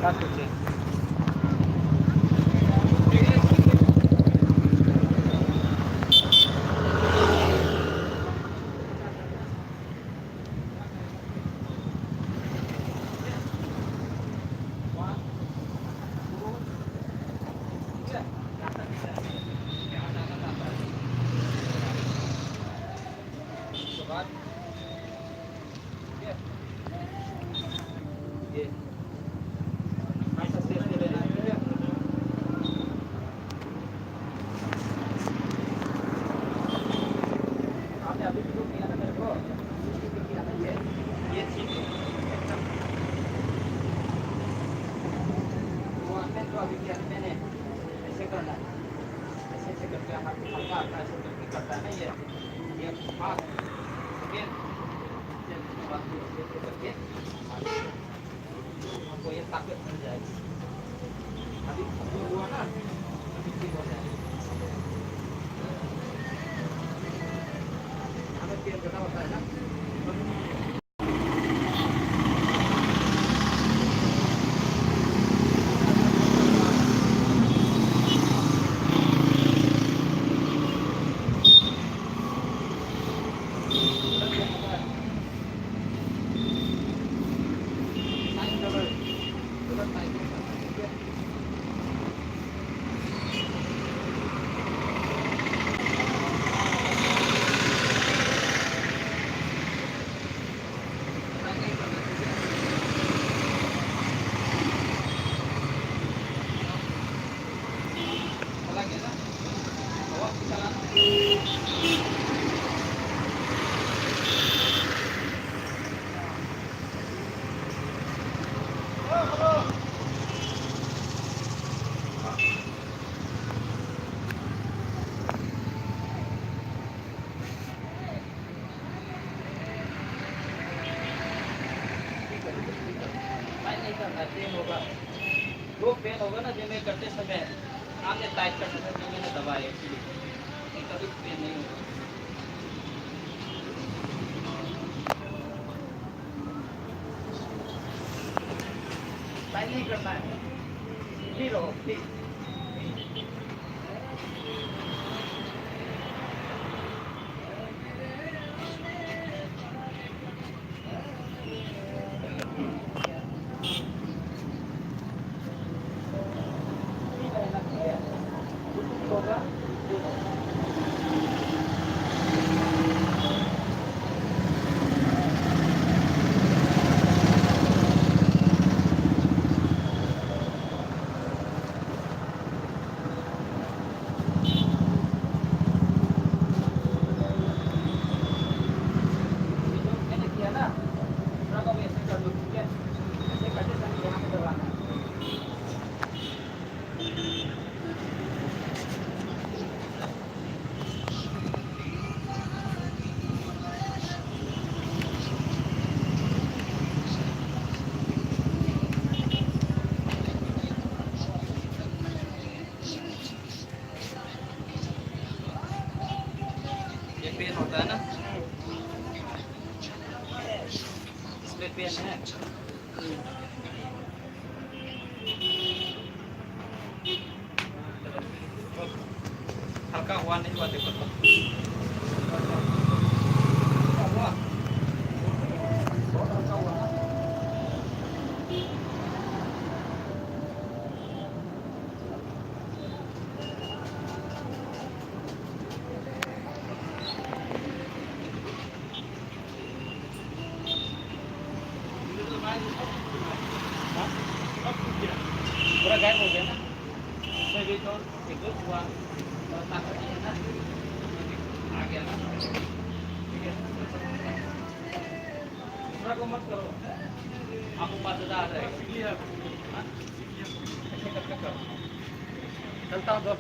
Здравствуйте. आपने अभी भी तो किया ना मेरे को किया था ये चीज वो आपने जो अभी किया था मैंने ऐसे करना है ऐसे ऐसे करके हल्का हल्का ऐसे करके करता है ना ये हाथ ओके करके आपको ये ताकत मिल जाएगी अभी जो हुआ ना अभी ठीक हो जाएगा हमें पेड़ बड़ा होता है ना नहीं करना पेन होगा वो पेन होगा ना जो मैं करते समय आपने टाइट करते समय जो मैंने दबाया इसलिए कभी पेन नहीं होगा टाइट नहीं करना है फ्री रहो फ्री होगा मैंने किया ना थोड़ा कभी ऐसे कर दो ठीक है ऐसे करते समय यहाँ पे दबाना है ये पेन होता है ना इसमें पेन है हल्का हुआ नहीं हुआ देखो तो हुआ बहुत हल्का हुआ ना पूरा गायब हो गया ना मैं भी तो एक हुआ ताकत नहीं है ना आ गया ना ठीक है थोड़ा को मत करो आपको 5,000 आ जाएगा हाँ? ऐसे करके करो चलता हूँ तो